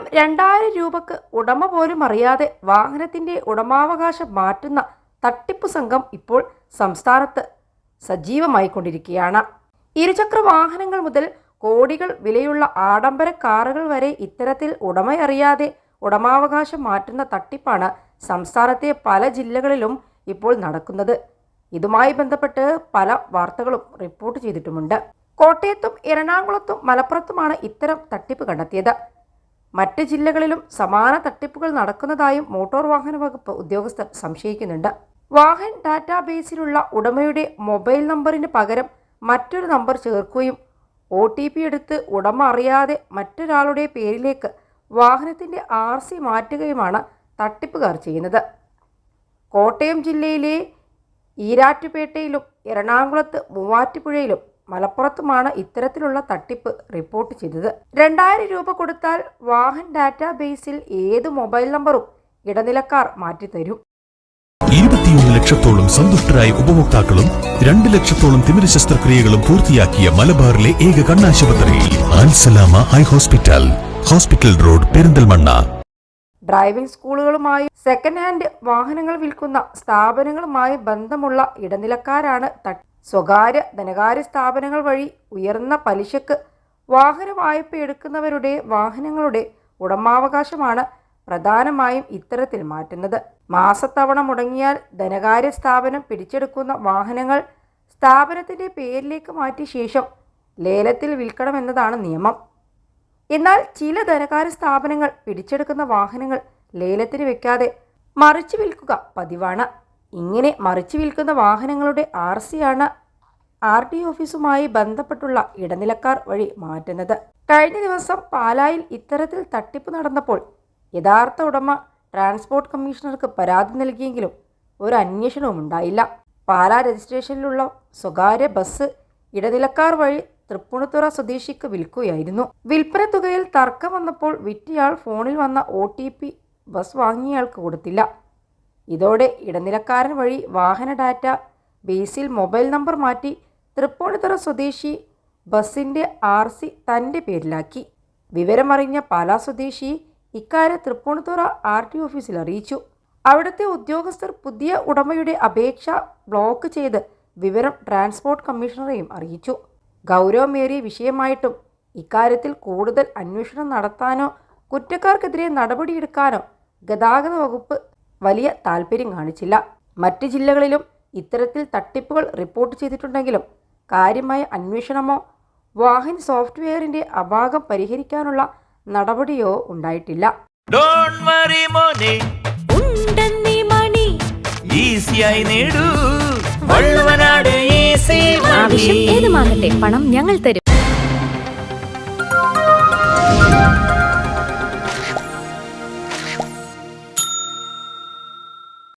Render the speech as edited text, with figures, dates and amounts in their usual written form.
2000 രൂപക്ക് ഉടമ പോലും അറിയാതെ വാഹനത്തിന്റെ ഉടമാവകാശം മാറ്റുന്ന തട്ടിപ്പ് സംഘം ഇപ്പോൾ സംസ്ഥാനത്ത് സജീവമായിക്കൊണ്ടിരിക്കുകയാണ്. ഇരുചക്ര വാഹനങ്ങൾ മുതൽ കോടികൾ വിലയുള്ള ആഡംബര കാറുകൾ വരെ ഇത്തരത്തിൽ ഉടമയറിയാതെ ഉടമാവകാശം മാറ്റുന്ന തട്ടിപ്പാണ് സംസ്ഥാനത്തെ പല ജില്ലകളിലും ഇപ്പോൾ നടക്കുന്നത്. ഇതുമായി ബന്ധപ്പെട്ട് പല വാർത്തകളും റിപ്പോർട്ട് ചെയ്തിട്ടുമുണ്ട്. കോട്ടയത്തും എറണാകുളത്തും മലപ്പുറത്തുമാണ് ഇത്തരം തട്ടിപ്പ് കണ്ടെത്തിയത്. മറ്റ് ജില്ലകളിലും സമാന തട്ടിപ്പുകൾ നടക്കുന്നതായും മോട്ടോർ വാഹന വകുപ്പ് ഉദ്യോഗസ്ഥർ സംശയിക്കുന്നുണ്ട്. വാഹൻ ഡാറ്റാബേസിലുള്ള ഉടമയുടെ മൊബൈൽ നമ്പറിന് പകരം മറ്റൊരു നമ്പർ ചേർക്കുകയും OTP എടുത്ത് ഉടമ അറിയാതെ മറ്റൊരാളുടെ പേരിലേക്ക് വാഹനത്തിൻ്റെ RC മാറ്റുകയുമാണ് തട്ടിപ്പുകാർ ചെയ്യുന്നത്. കോട്ടയം ജില്ലയിലെ ഈരാറ്റുപേട്ടയിലും എറണാകുളത്ത് മൂവാറ്റുപുഴയിലും മലപ്പുറത്തുമാണ് ഇത്തരത്തിലുള്ള തട്ടിപ്പ് റിപ്പോർട്ട് ചെയ്തത്. 2000 രൂപ കൊടുത്താൽ വാഹൻ ഡാറ്റാബേസിൽ ഏത് മൊബൈൽ നമ്പറും ഇടനിലക്കാർ മാറ്റിത്തരും. 21 ലക്ഷത്തോളം സന്തുഷ്ടരായ ഉപഭോക്താക്കളും 2 ലക്ഷത്തോളം തിമിര ശസ്ത്രക്രിയകളും പൂർത്തിയാക്കിയ മലബാറിലെ ഏക കണ്ണാശുപത്രി Alsalama eye hospital, hospital road, Perinthalmanna. Driving സ്കൂളുകളുമായി സെക്കൻഡ് ഹാൻഡ് വാഹനങ്ങൾ വിൽക്കുന്ന സ്ഥാപനങ്ങളുമായി ബന്ധമുള്ള ഇടനിലക്കാരാണ് സ്വകാര്യ ധനകാര്യ സ്ഥാപനങ്ങൾ വഴി ഉയർന്ന പലിശക്ക് വാഹന വായ്പ എടുക്കുന്നവരുടെ വാഹനങ്ങളുടെ ഉടമാവകാശമാണ് പ്രധാനമായും ഇത്തരത്തിൽ മാറ്റുന്നത്. മാസത്തവണ മുടങ്ങിയാൽ ധനകാര്യ സ്ഥാപനം പിടിച്ചെടുക്കുന്ന വാഹനങ്ങൾ സ്ഥാപനത്തിൻ്റെ പേരിലേക്ക് മാറ്റിയ ശേഷം ലേലത്തിൽ വിൽക്കണമെന്നതാണ് നിയമം. എന്നാൽ ചില ധനകാര്യ സ്ഥാപനങ്ങൾ പിടിച്ചെടുക്കുന്ന വാഹനങ്ങൾ ലേലത്തിന് വെക്കാതെ മറിച്ചു വിൽക്കുക പതിവാണ്. ഇങ്ങനെ മറിച്ചു വിൽക്കുന്ന വാഹനങ്ങളുടെ RCയാണ് RT ഓഫീസുമായി ബന്ധപ്പെട്ടുള്ള ഇടനിലക്കാർ വഴി മാറ്റുന്നത്. കഴിഞ്ഞ ദിവസം പാലായിൽ ഇത്തരത്തിൽ തട്ടിപ്പ് നടന്നപ്പോൾ യഥാർത്ഥ ഉടമ ട്രാൻസ്പോർട്ട് കമ്മീഷണർക്ക് പരാതി നൽകിയെങ്കിലും ഒരു അന്വേഷണവും ഉണ്ടായില്ല. പാലാ രജിസ്ട്രേഷനിലുള്ള സ്വകാര്യ ബസ് ഇടനിലക്കാർ വഴി തൃപ്പൂണിത്തുറ സ്വദേശിക്ക് വിൽക്കുകയായിരുന്നു. വിൽപ്പന തുകയിൽ തർക്കം വന്നപ്പോൾ വിറ്റയാൾ ഫോണിൽ വന്ന OTP ബസ് വാങ്ങിയയാൾക്ക് കൊടുത്തില്ല. ഇതോടെ ഇടനിലക്കാരൻ വഴി വാഹന ഡാറ്റ ബേസിൽ മൊബൈൽ നമ്പർ മാറ്റി തൃപ്പൂണിത്തുറ സ്വദേശി ബസിൻ്റെ RC തൻ്റെ പേരിലാക്കി. വിവരമറിഞ്ഞ പാലാ സ്വദേശി ഇക്കാര്യം തൃപ്പൂണിത്തുറ RT ഓഫീസിൽ അറിയിച്ചു. അവിടുത്തെ ഉദ്യോഗസ്ഥർ പുതിയ ഉടമയുടെ അപേക്ഷ ബ്ലോക്ക് ചെയ്ത് വിവരം ട്രാൻസ്പോർട്ട് കമ്മീഷണറെയും അറിയിച്ചു. ഗൗരവമേറിയ വിഷയമായിട്ടും ഇക്കാര്യത്തിൽ കൂടുതൽ അന്വേഷണം നടത്താനോ കുറ്റക്കാർക്കെതിരെ നടപടിയെടുക്കാനോ ഗതാഗത വകുപ്പ് വലിയ താൽപ്പര്യം കാണിച്ചില്ല. മറ്റ് ജില്ലകളിലും ഇത്തരത്തിൽ തട്ടിപ്പുകൾ റിപ്പോർട്ട് ചെയ്തിട്ടുണ്ടെങ്കിലും കാര്യമായ അന്വേഷണമോ വാഹൻ സോഫ്റ്റ്വെയറിൻ്റെ അപാകം പരിഹരിക്കാനുള്ള നടപടിയോ ഉണ്ടായിട്ടില്ല. ആവശ്യം ഏതുമാകട്ടെ, പണം ഞങ്ങൾ തരും.